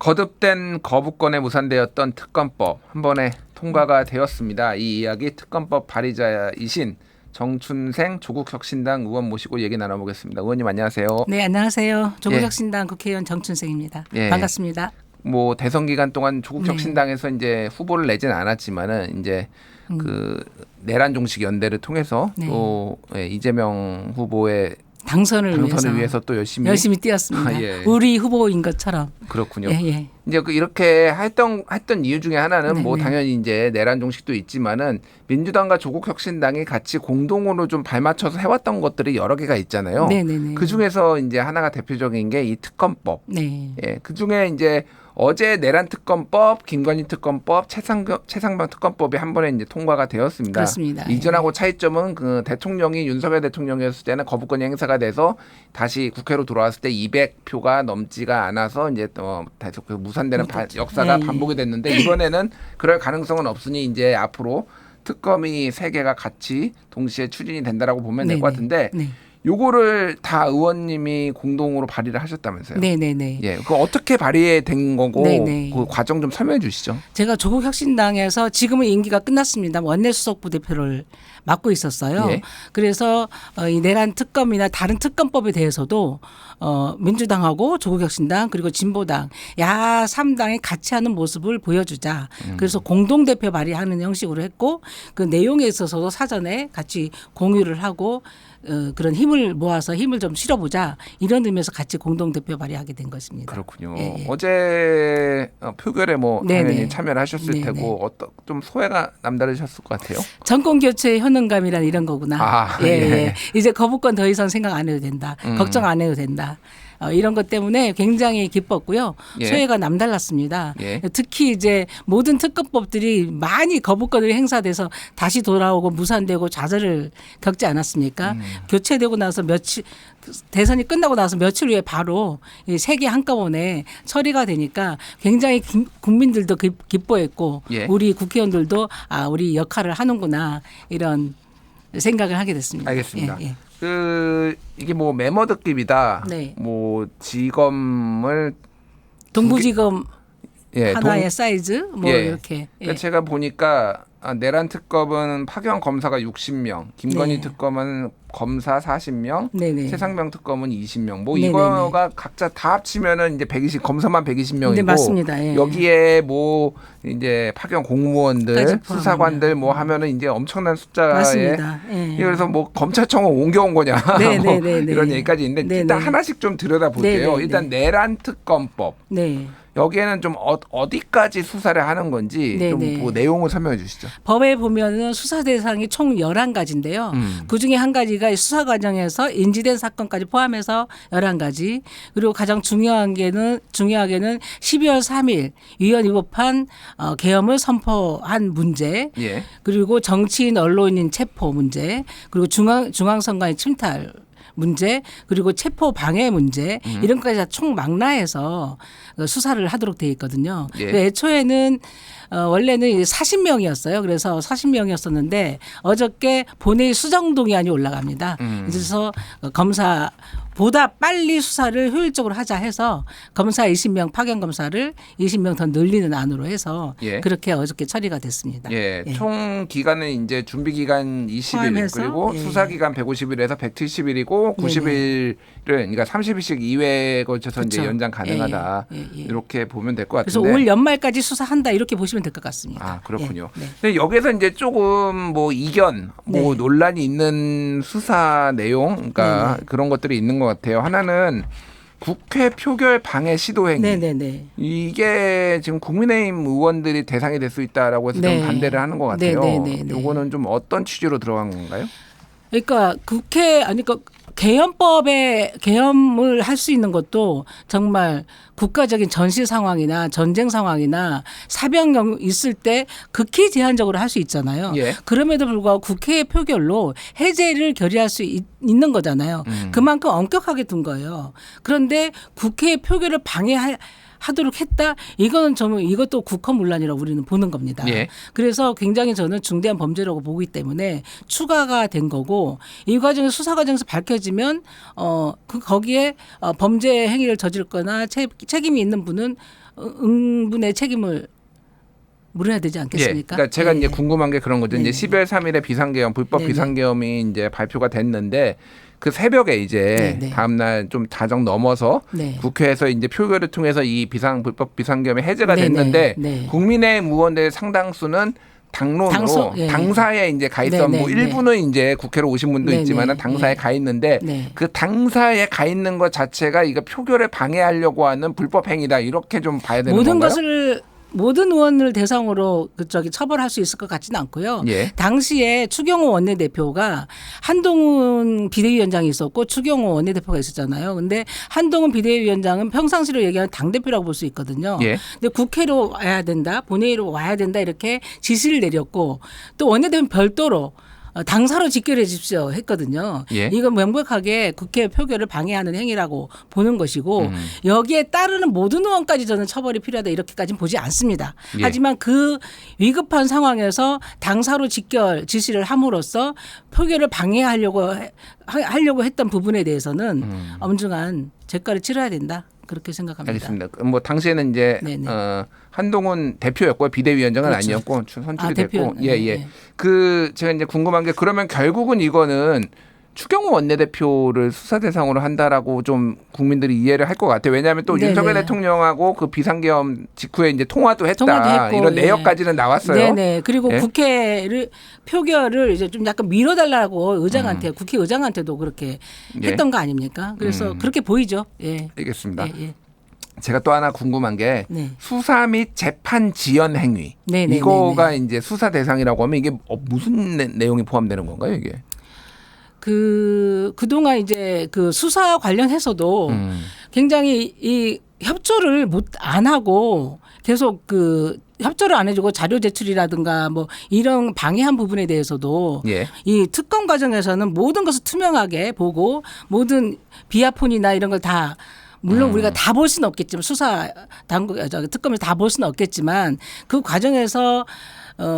거듭된 거부권에 무산되었던 특검법 한 번에 통과가 되었습니다. 이 이야기 특검법 발의자이신 정춘생 조국혁신당 의원 모시고 얘기 나눠보겠습니다. 의원님 안녕하세요. 네, 안녕하세요. 조국혁신당 국회의원 정춘생입니다. 반갑습니다. 뭐 대선 기간 동안 조국혁신당에서 이제 후보를 내진 않았지만은 이제 그 내란 종식 연대를 통해서 또 이재명 후보의 당선을 위해서 또 열심히 뛰었습니다. 예. 우리 후보인 것처럼. 그렇군요. 이제 이렇게 했던 이유 중에 하나는 뭐 당연히 이제 내란 종식도 있지만은 민주당과 조국혁신당이 같이 공동으로 좀 발맞춰서 해왔던 것들이 여러 개가 있잖아요. 그 중에서 이제 하나가 대표적인 게 이 특검법. 예, 그 중에 이제 어제 내란 특검법, 김건희 특검법, 최상병 특검법이 한 번에 이제 통과가 되었습니다. 그렇습니다. 이전하고 차이점은 그 대통령이 윤석열 대통령이었을 때는 거부권이 행사가 돼서 다시 국회로 돌아왔을 때 200표가 넘지가 않아서 이제 또 계속 무산되는 역사가 반복이 됐는데 이번에는 그럴 가능성은 없으니 이제 앞으로 특검이 3개가 같이 동시에 추진이 된다라고 보면 될 것 같은데. 요거를 다 의원님이 공동으로 발의를 하셨다면서요? 네네네. 예, 그 어떻게 발의된 거고 그 과정 좀 설명해 주시죠. 제가 조국혁신당에서 지금은 임기가 끝났습니다. 원내 수석 부대표를 맡고 있었어요. 예. 그래서 이 내란 특검이나 다른 특검법에 대해서도 민주당하고 조국혁신당 그리고 진보당 야 3당이 같이 하는 모습을 보여주자. 그래서 공동대표 발의하는 형식으로 했고 그 내용에 있어서도 사전에 같이 공유를 하고 그런 힘을 모아서 힘을 좀 실어보자 이런 의미에서 같이 공동대표 발의하게 된 것입니다. 그렇군요. 어제 표결에 뭐 당연히 참여를 하셨을 테고 어떤 좀 소회가 남다르셨을 것 같아요. 정권교체의 현응감이란 이런 거구나. 예. 이제 거부권 더 이상 생각 안 해도 된다. 걱정 안 해도 된다. 이런 것 때문에 굉장히 기뻤고요. 소회가 남달랐습니다. 특히 이제 모든 특검법들이 많이 거부권이 행사돼서 다시 돌아오고 무산되고 좌절을 겪지 않았습니까? 교체되고 나서 대선이 끝나고 나서 며칠 후에 바로 이 3개 한꺼번에 처리가 되니까 굉장히 국민들도 기뻐했고 우리 국회의원들도 우리 역할을 하는구나 이런 생각을 하게 됐습니다. 알겠습니다. 이게 뭐 메모드급이다. 뭐 지검을 동부지검 하나의 사이즈 뭐 이렇게. 그러니까 제가 보니까 내란 특검은 파견 검사가 60명, 김건희 특검은 검사 40명, 최상병 특검은 20명. 뭐 이거가 각자 다 합치면은 이제 120 검사만 120명이고 맞습니다. 여기에 뭐 이제 파견 공무원들, 수사관들 뭐 하면은 이제 엄청난 숫자에 맞습니다. 그래서 뭐 검찰청은 옮겨온 거냐 뭐 이런 얘기까지 있는데 일단 하나씩 좀 들여다볼게요. 일단 내란 특검법. 여기에는 좀 어디까지 수사를 하는 건지 좀 그 내용을 설명해 주시죠. 법에 보면은 수사 대상이 총 11가지인데요. 그중에 한 가지가 수사 과정에서 인지된 사건까지 포함해서 11가지. 그리고 가장 중요하게는 12월 3일 위헌 위법한 계엄을 선포한 문제. 그리고 정치인 언론인 체포 문제. 그리고 중앙선관위 침탈 문제 그리고 체포 방해 문제 이런 것까지 다 총망라해서 수사를 하도록 돼 있거든요. 애초에는 원래는 40명이었어요. 그래서 40명이었었는데 어저께 본회의 수정동의안이 올라갑니다. 그래서 검사보다 빨리 수사를 효율적으로 하자 해서 검사 20명 파견 검사를 20명 더 늘리는 안으로 해서 그렇게 어저께 처리가 됐습니다. 총 기간은 이제 준비 기간 20일 포함해서? 그리고 수사 기간 150일에서 170일이고 90일을 그러니까 30일씩 2회에 걸쳐서 이제 연장 가능하다. 이렇게 보면 될 것 같은데. 그래서 올 연말까지 수사한다 이렇게 보시면 될 것 같습니다. 그렇군요. 근데 여기서 이제 조금 뭐 이견, 뭐 논란이 있는 수사 내용, 그러니까 그런 것들이 있는 것 같아요. 하나는 국회 표결 방해 시도 행위. 이게 지금 국민의힘 의원들이 대상이 될 수 있다라고 해서 좀 반대를 하는 것 같아요. 요거는 좀 어떤 취지로 들어간 건가요? 그러니까 계엄을 할 수 있는 것도 정말 국가적인 전시 상황이나 전쟁 상황이나 사병 있을 때 극히 제한적으로 할 수 있잖아요. 그럼에도 불구하고 국회의 표결로 해제를 결의할 수 있는 거잖아요. 그만큼 엄격하게 둔 거예요. 그런데 국회의 표결을 하도록 했다. 이거는 저는 이것도 국허문란이라고 우리는 보는 겁니다. 예. 그래서 굉장히 저는 중대한 범죄라고 보기 때문에 추가가 된 거고 이 과정에서 수사 과정에서 밝혀지면 거기에 범죄 행위를 저질거나 책임이 있는 분은 응분의 책임을 물어야 되지 않겠습니까? 예. 그러니까 제가 예. 이제 궁금한 게 그런 거죠. 네네. 이제 12월 3일에 비상계엄 불법 네네. 비상계엄이 이제 발표가 됐는데 그 새벽에 이제 네네. 다음 날 좀 자정 넘어서 네. 국회에서 이제 표결을 통해서 이 불법 비상계엄이 해제가 네네. 됐는데 네. 국민의힘 의원들 상당수는 당론으로 예. 당사에 이제 가 있던 뭐 네네. 일부는 이제 국회로 오신 분도 네네. 있지만은 당사에 예. 가 있는데 네. 그 당사에 가 있는 것 자체가 이거 표결을 방해하려고 하는 불법 행위다 이렇게 좀 봐야 되는 모든 건가요? 것을 모든 의원을 대상으로 처벌할 수 있을 것 같지는 않고요. 예. 당시에 추경호 원내대표가 한동훈 비대위원장이 있었고 추경호 원내대표가 있었잖아요. 근데 한동훈 비대위원장은 평상시로 얘기하는 당대표라고 볼 수 있거든요. 예. 근데 국회로 와야 된다, 본회의로 와야 된다 이렇게 지시를 내렸고 또 원내대표는 별도로 당사로 직결해 주십시오 했거든요. 예. 이건 명백하게 국회 표결을 방해하는 행위라고 보는 것이고 여기에 따르는 모든 의원까지 저는 처벌이 필요하다 이렇게까지는 보지 않습니다. 예. 하지만 그 위급한 상황에서 당사로 직결 지시를 함으로써 표결을 하려고 했던 부분에 대해서는 엄중한 죄가를 치러야 된다. 그렇게 생각합니다. 알겠습니다. 뭐 당시에는 이제 네네. 한동훈 대표였고요. 비대위원장은 그렇죠. 아니었고 선출이 대표. 됐고 예예. 예. 그 제가 이제 궁금한 게 그러면 결국은 이거는 추경호 원내대표를 수사 대상으로 한다라고 좀 국민들이 이해를 할 것 같아요. 왜냐하면 또 네네. 윤석열 대통령하고 그 비상계엄 직후에 이제 통화도 했다. 통화도 했고, 이런 예. 내역까지는 나왔어요. 네네. 그리고 예? 국회를 표결을 이제 좀 약간 밀어달라고 의장한테 국회의장한테도 그렇게 예. 했던 거 아닙니까? 그래서 그렇게 보이죠. 예. 알겠습니다. 예, 예. 제가 또 하나 궁금한 게 네. 수사 및 재판 지연 행위 네네네네. 이거가 이제 수사 대상이라고 하면 이게 무슨 내용이 포함되는 건가요, 이게? 그동안 이제 그 수사 관련해서도 굉장히 이 협조를 안 하고 계속 협조를 안 해주고 자료 제출이라든가 뭐 이런 방해한 부분에 대해서도 예. 이 특검 과정에서는 모든 것을 투명하게 보고 모든 비하폰이나 이런 걸 다 물론 우리가 다 볼 수는 없겠지만 수사 당국 특검을 다 볼 수는 없겠지만 그 과정에서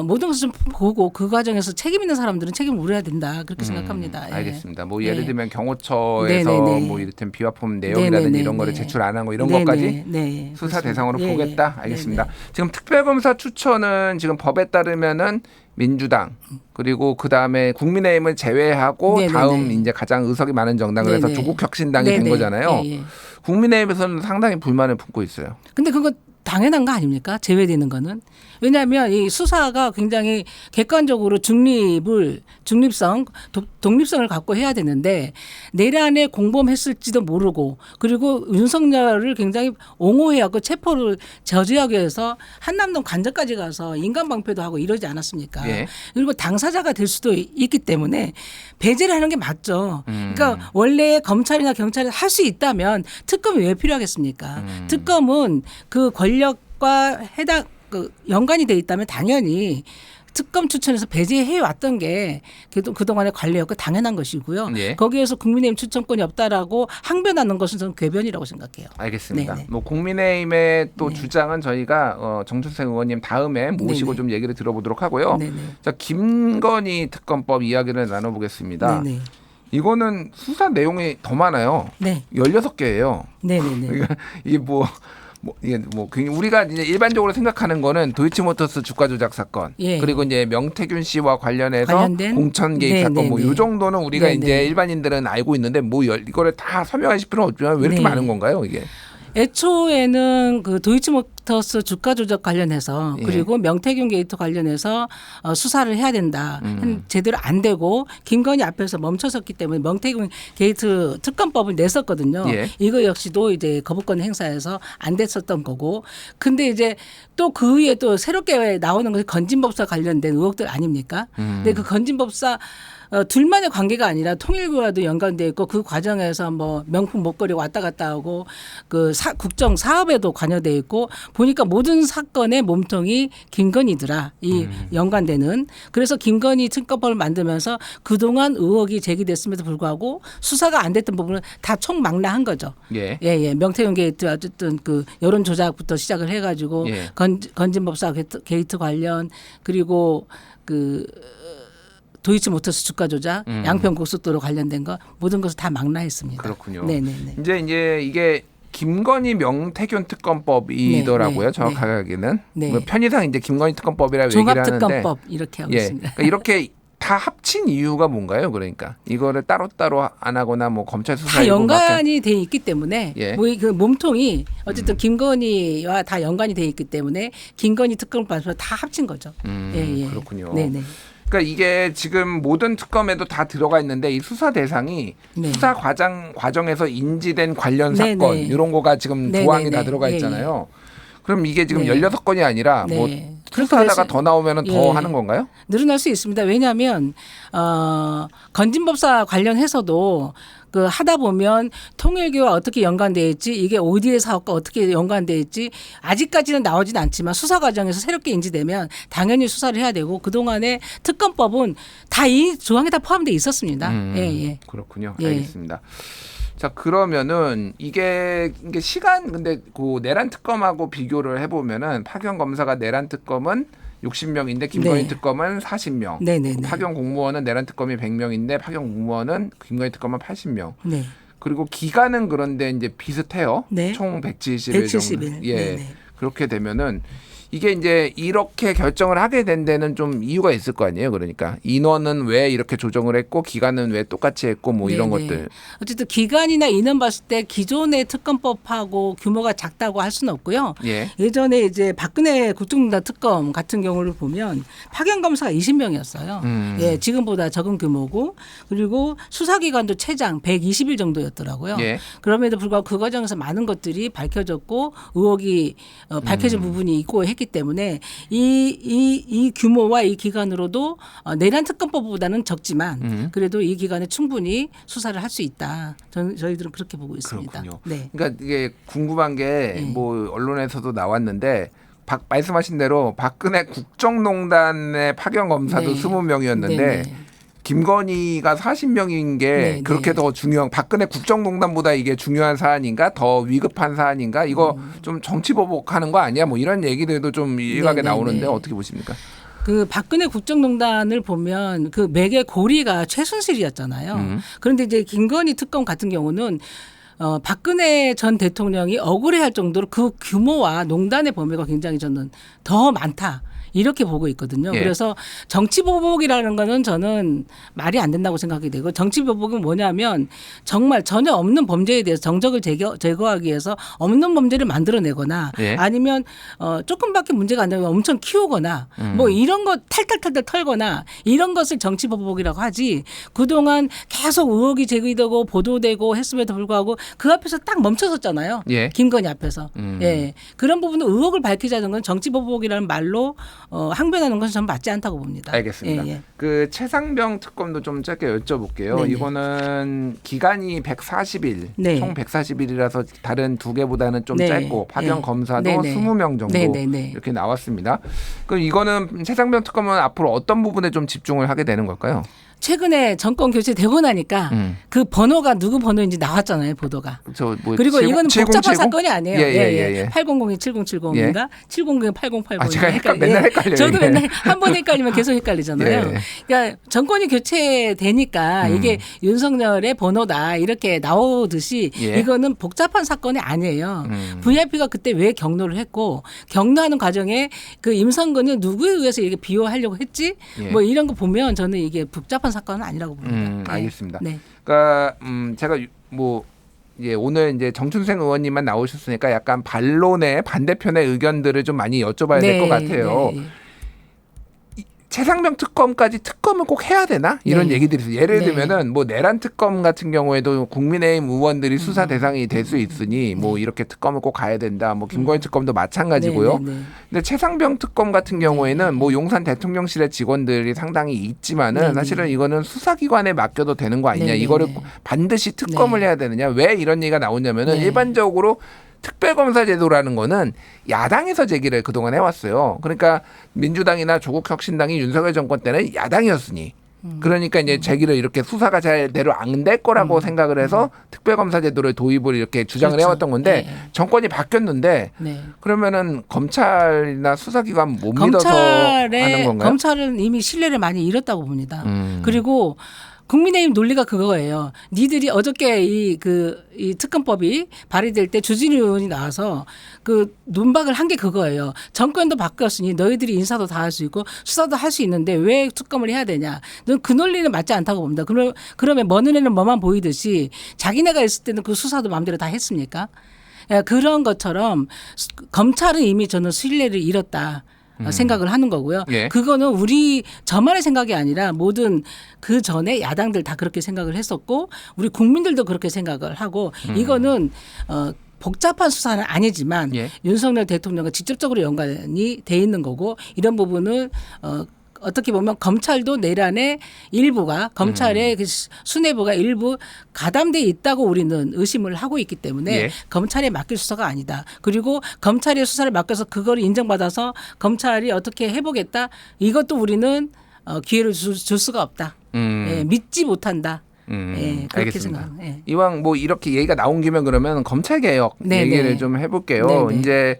모든 것을 좀 보고 그 과정에서 책임 있는 사람들은 책임을 물어야 된다 그렇게 생각합니다. 예. 알겠습니다. 뭐 예를 예. 들면 경호처에서 네네네. 뭐 이를테면 비화품 내용이라든지 네네네. 이런 거를 네. 제출 안 한 거 이런 네네. 것까지 네. 수사 그렇습니다. 대상으로 예, 보겠다. 예. 알겠습니다. 네네. 지금 특별검사 추천은 지금 법에 따르면은 민주당 그리고 그 다음에 국민의힘을 제외하고 네네네. 다음 이제 가장 의석이 많은 정당 그래서 네네. 조국혁신당이 된 네네. 거잖아요. 예, 예. 국민의힘에서는 상당히 불만을 품고 있어요. 근데 그거 당연한 거 아닙니까? 제외되는 거는. 왜냐하면 이 수사가 굉장히 객관적으로 중립성, 독립성을 갖고 해야 되는데 내란에 공범했을지도 모르고 그리고 윤석열을 굉장히 옹호해하고 체포를 저지하기 위해서 한남동 관저까지 가서 인간방패도 하고 이러지 않았습니까? 예. 그리고 당사자가 될 수도 있기 때문에 배제를 하는 게 맞죠. 그러니까 원래 검찰이나 경찰이 할 수 있다면 특검이 왜 필요하겠습니까? 특검은 그 권력과 연관이 돼 있다면 당연히 특검 추천에서 배제해 왔던 게 그동안의 관례였고 당연한 것이고요. 예. 거기에서 국민의힘 추천권이 없다라고 항변하는 것은 저는 궤변이라고 생각해요. 알겠습니다. 네네. 뭐 국민의힘의 또 네. 주장은 저희가 정춘생 의원님 다음에 모시고 네네. 좀 얘기를 들어보도록 하고요. 네네. 자, 김건희 특검법 이야기를 나눠보겠습니다. 네네. 이거는 수사 내용이 더 많아요. 네. 16개예요. 네네네. 그러니까 이게 우리가 이제 일반적으로 생각하는 거는 도이치모터스 주가 조작 사건 예. 그리고 이제 명태균 씨와 관련해서 관련된? 공천 개입 네, 사건 네, 뭐 네. 이 정도는 우리가 네, 이제 네. 일반인들은 알고 있는데 이거를 다 설명하실 필요는 없지만 왜 이렇게 네. 많은 건가요, 이게? 애초에는 그 도이치모터스 주가 조작 관련해서 예. 그리고 명태균 게이트 관련해서 수사를 해야 된다. 제대로 안 되고 김건희 앞에서 멈춰섰기 때문에 명태균 게이트 특검법을 냈었거든요. 예. 이거 역시도 이제 거부권 행사에서 안 됐었던 거고. 근데 이제 또 그 위에 또 새롭게 나오는 것이 건진법사 관련된 의혹들 아닙니까? 근데 그 건진법사 둘만의 관계가 아니라 통일부와도 연관돼 있고 그 과정에서 뭐 명품 목걸이 왔다 갔다 하고 그 국정 사업에도 관여돼 있고 보니까 모든 사건의 몸통이 김건희더라. 이 연관되는. 그래서 김건희 특검법을 만들면서 그동안 의혹이 제기됐음에도 불구하고 수사가 안 됐던 부분을 다 총망라한 거죠. 예. 예. 명태균 게이트 어쨌든 그 여론 조작부터 시작을 해가지고 예. 건진법사 게이트 관련 그리고 그 도이치모터스 주가 조작, 양평 고속도로 관련된 거 모든 것을 다 망라했습니다. 그렇군요. 네네네. 이제 이게 김건희 명태균 특검법이더라고요. 네, 정확하게는 네. 뭐 편의상 이제 김건희 특검법이라고 얘기를 하는데 종합특검법 이렇게 하고 예. 있습니다. 그러니까 이렇게 다 합친 이유가 뭔가요? 그러니까 이거를 따로따로 안 하거나 뭐 검찰 수사 다 연관이 돼 있기 때문에 예. 뭐 그 몸통이 어쨌든 김건희와 다 연관이 돼 있기 때문에 김건희 특검법에서 다 합친 거죠. 예. 그렇군요. 네네. 그러니까 이게 지금 모든 특검에도 다 들어가 있는데 이 수사 대상이 네. 수사 과정에서 인지된 관련 네, 사건 네. 이런 거가 지금 네, 조항이 네, 다 네. 들어가 예, 있잖아요. 그럼 이게 지금 네. 16건이 아니라 뭐 네. 수사하다가 더 나오면은 더 예. 하는 건가요? 늘어날 수 있습니다. 왜냐하면 건진법사 관련해서도 그 하다 보면 통일교와 어떻게 연관돼 있지, 이게 ODA 사업과 어떻게 연관돼 있지, 아직까지는 나오진 않지만 수사 과정에서 새롭게 인지되면 당연히 수사를 해야 되고 그동안의 특검법은 다 이 조항에 다 포함되어 있었습니다. 예. 그렇군요. 예. 알겠습니다. 자 그러면은 이게 시간 근데 그 내란 특검하고 비교를 해보면은 파견 검사가 내란 특검은 60명인데 김건희 네. 특검은 40명. 네네네. 파견 공무원은 내란 특검이 100명인데 파견 공무원은 김건희 특검은 80명. 네. 그리고 기간은 그런데 이제 비슷해요. 네. 총 170일 170일. 정도. 예. 네네. 그렇게 되면은 이게 이제 이렇게 결정을 하게 된 데는 좀 이유가 있을 거 아니에요. 그러니까 인원은 왜 이렇게 조정을 했고 기간은 왜 똑같이 했고 뭐 이런 네네. 것들. 어쨌든 기간이나 인원 봤을 때 기존의 특검법하고 규모가 작다고 할 수는 없고요. 예. 예전에 이제 박근혜 국정농단 특검 같은 경우를 보면 파견 검사가 20명이었어요. 예, 지금보다 적은 규모고 그리고 수사기관도 최장 120일 정도였더라고요. 예. 그럼에도 불구하고 그 과정에서 많은 것들이 밝혀졌고 의혹이 밝혀진 부분이 있고 했기 때문에 이 규모와 이 기간으로도 내란 특검법보다는 적지만 그래도 이 기간에 충분히 수사를 할 수 있다. 저희들은 그렇게 보고 있습니다. 그렇군요. 네. 그러니까 이게 궁금한 게 뭐 언론에서도 나왔는데 말씀하신 대로 박근혜 국정농단의 파견 검사도 네. 20명이었는데 네네. 김건희가 40명인 게 네, 그렇게 네. 더 중요한 박근혜 국정농단보다 이게 중요한 사안인가 더 위급한 사안인가 이거 좀 정치 보복하는 거 아니야 뭐 이런 얘기들도 좀 일각에 네, 네, 나오는데 네. 어떻게 보십니까? 그 박근혜 국정농단을 보면 그 맥의 고리가 최순실이었잖아요. 그런데 이제 김건희 특검 같은 경우는 박근혜 전 대통령이 억울해할 정도로 그 규모와 농단의 범위가 굉장히 저는 더 많다. 이렇게 보고 있거든요. 예. 그래서 정치 보복이라는 거는 저는 말이 안 된다고 생각이 되고 정치 보복은 뭐냐면 정말 전혀 없는 범죄에 대해서 정적을 제거하기 위해서 없는 범죄를 만들어내거나 예. 아니면 조금밖에 문제가 안 되면 엄청 키우거나 뭐 이런 거 탈탈탈탈 털거나 이런 것을 정치 보복이라고 하지 그동안 계속 의혹이 제기되고 보도되고 했음에도 불구하고 그 앞에서 딱 멈춰섰잖아요. 예. 김건희 앞에서. 예. 그런 부분은 의혹을 밝히자는 건 정치 보복이라는 말로 항변하는 것은 전 맞지 않다고 봅니다. 알겠습니다. 예. 그 최상병 특검도 좀 짧게 여쭤볼게요. 네네. 이거는 기간이 140일, 네. 총 140일이라서 다른 두 개보다는 좀 네. 짧고 파견 네. 검사도 네네. 20명 정도 네네네. 이렇게 나왔습니다. 그럼 이거는 최상병 특검은 앞으로 어떤 부분에 좀 집중을 하게 되는 걸까요? 최근에 정권 교체되고 나니까 그 번호가 누구 번호인지 나왔잖아요, 보도가. 뭐 그리고 이거는 복잡한 7070? 사건이 아니에요. 예. 800이 7070인가? 700이 8080인가? 아, 제가 맨날 헷갈려요. 저도 이게. 맨날 한 번 헷갈리면 계속 헷갈리잖아요. 예. 그러니까 정권이 교체되니까 이게 윤석열의 번호다 이렇게 나오듯이 예. 이거는 복잡한 사건이 아니에요. VIP가 그때 왜 경로를 했고 경로하는 과정에 그 임성근은 누구에 의해서 이렇게 비호하려고 했지? 예. 뭐 이런 거 보면 저는 이게 복잡한 사건은 아니라고 봅니다. 네. 알겠습니다. 네. 그러니까 제가 뭐 예, 오늘 이제 정춘생 의원님만 나오셨으니까 약간 반론의 반대편의 의견들을 좀 많이 여쭤봐야 될 것 같아요. 네. 최상병 특검까지 특검을 꼭 해야 되나? 이런 네. 얘기들이 있어요. 예를 네. 들면은 뭐 내란 특검 같은 경우에도 국민의힘 의원들이 수사 대상이 될 수 있으니 뭐 이렇게 특검을 꼭 가야 된다. 뭐 김건희 특검도 마찬가지고요. 네. 근데 최상병 특검 같은 경우에는 뭐 용산 대통령실의 직원들이 상당히 있지만은 네. 사실은 이거는 수사기관에 맡겨도 되는 거 아니냐. 네. 이거를 반드시 특검을 네. 해야 되느냐. 왜 이런 얘기가 나오냐면은 네. 일반적으로 특별검사제도라는 거는 야당에서 제기를 그동안 해왔어요. 그러니까 민주당이나 조국혁신당이 윤석열 정권 때는 야당이었으니 그러니까 이제 제기를 이렇게 수사가 잘대로 안 될 거라고 생각을 해서 특별검사제도를 도입을 이렇게 주장을 그렇죠. 해왔던 건데 네. 정권이 바뀌었는데 네. 그러면은 검찰이나 수사기관 못 믿어서 하는 건가요? 검찰은 이미 신뢰를 많이 잃었다고 봅니다. 그리고 국민의힘 논리가 그거예요. 니들이 어저께 이 특검법이 발의될 때 주진우 의원이 나와서 그 논박을 한 게 그거예요. 정권도 바뀌었으니 너희들이 인사도 다 할 수 있고 수사도 할 수 있는데 왜 특검을 해야 되냐. 그 논리는 맞지 않다고 봅니다. 그러면 먼 눈에는 뭐만 보이듯이 자기네가 있을 때는 그 수사도 마음대로 다 했습니까? 그런 것처럼 검찰은 이미 저는 신뢰를 잃었다. 생각을 하는 거고요. 예. 그거는 저만의 생각이 아니라 모든 그 전에 야당들 다 그렇게 생각을 했었고 우리 국민들도 그렇게 생각을 하고 이거는 복잡한 수사는 아니지만 예. 윤석열 대통령과 직접적으로 연관이 돼 있는 거고 이런 부분은 어떻게 보면 검찰도 내란의 일부가 검찰의 그 수뇌부가 일부 가담돼 있다고 우리는 의심을 하고 있기 때문에 예. 검찰에 맡길 수사가 아니다. 그리고 검찰의 수사를 맡겨서 그걸 인정받아서 검찰이 어떻게 해보겠다. 이것도 우리는 기회를 줄 수가 없다. 예, 믿지 못한다. 예, 그렇게 알겠습니다. 생각합니다. 예. 이왕 뭐 이렇게 얘기가 나온 김에 그러면 검찰 개혁 네, 얘기를 네. 좀 해볼게요. 네, 네. 이제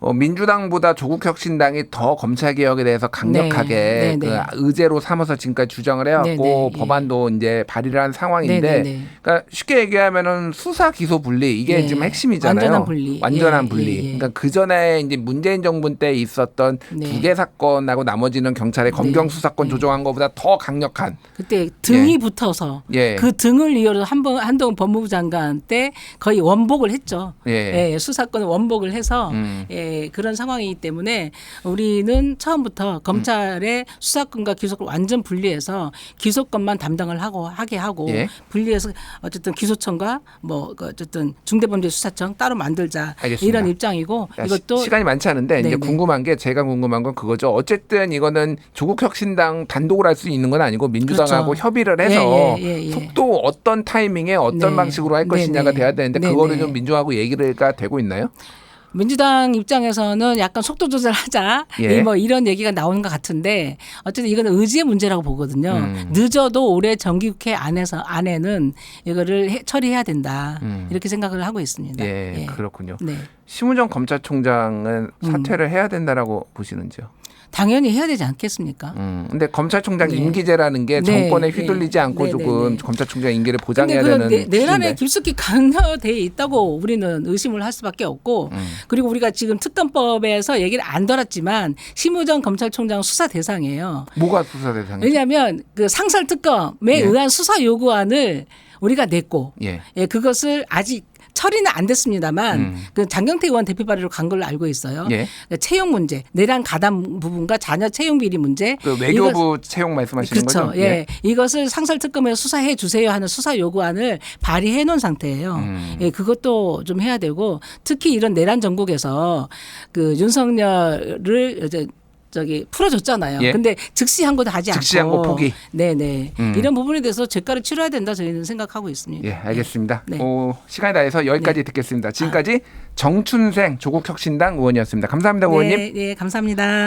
민주당보다 조국혁신당이 더 검찰 개혁에 대해서 강력하게 네, 네, 그 네. 의제로 삼아서 지금까지 주장을 해왔고 네, 네, 예. 법안도 이제 발의를 한 상황인데, 네, 네, 네. 그러니까 쉽게 얘기하면은 수사 기소 분리 이게 네. 지금 핵심이잖아요. 완전한 분리. 완전한 예, 분리. 예, 예. 그러니까 그 전에 이제 문재인 정부 때 있었던 네. 두 개 사건하고 나머지는 경찰의 검경 수사권 조정한 것보다 더 강력한. 그때 등이 예. 붙어서 예. 그 등을 이유로 한동훈 법무부 장관 때 거의 원복을 했죠. 예. 예, 수사권을 원복을 해서 예, 그런 상황이기 때문에 우리는 처음부터 검찰의 수사권과 기소권 완전 분리해서 기소권만 담당을 하게 하고 예. 분리해서 어쨌든 기소청과 뭐 어쨌든 중대범죄수사청 따로 만들자 알겠습니다. 이런 입장이고 이것도 시간이 많지 않은데 이제 네네. 궁금한 게 제가 궁금한 건 그거죠. 어쨌든 이거는 조국혁신당 단독으로 할 수 있는 건 아니고 민주당하고 그렇죠. 협의를 해서 예. 속도 어떤 타이밍에 어떤 네. 방식으로 할 것이냐가 네네. 돼야 되는데 네네. 그거를 좀 민주하고 얘기가 되고 있나요? 민주당 입장에서는 약간 속도 조절하자 예. 뭐 이런 얘기가 나오는 것 같은데 어쨌든 이거는 의지의 문제라고 보거든요. 늦어도 올해 정기국회 안에는 이거를 처리해야 된다 이렇게 생각을 하고 있습니다. 예, 그렇군요. 네. 심우정 검찰총장은 사퇴를 해야 된다라고 보시는지요? 당연히 해야 되지 않겠습니까? 근데 검찰총장 네. 임기제라는 게 네, 정권에 네. 휘둘리지 않고 네, 조금 네, 네. 검찰총장 임기를 근데 보장해야 그건 되는 내란에 취지인데. 깊숙이 관여돼 있다고 우리는 의심을 할 수밖에 없고 그리고 우리가 지금 특검법에서 얘기를 안 달았지만 심우정 검찰총장 수사 대상이에요. 뭐가 수사 대상이죠? 왜냐하면 그 상설 특검에 예. 의한 수사 요구안을 우리가 냈고 예. 예, 그것을 아직 처리는 안 됐습니다만 그 장경태 의원 대표 발의로 간 걸로 알고 있어요. 예. 그러니까 채용 문제, 내란 가담 부분과 자녀 채용 비리 문제. 그 외교부 채용 말씀하시는 그렇죠. 거죠? 예. 이것을 상설 특검에서 수사해 주세요 하는 수사 요구안을 발의해 놓은 상태예요. 예, 그것도 좀 해야 되고 특히 이런 내란 전국에서 그 윤석열을 이제 풀어줬잖아요. 예. 근데 즉시 항고도 하지 않고. 즉시 항고 포기. 네네. 이런 부분에 대해서 죄가를 치러야 된다 저희는 생각하고 있습니다. 예, 알겠습니다. 네. 시간이 다 해서 여기까지 듣겠습니다. 지금까지 정춘생 조국혁신당 의원이었습니다. 감사합니다, 의원님. 네, 감사합니다.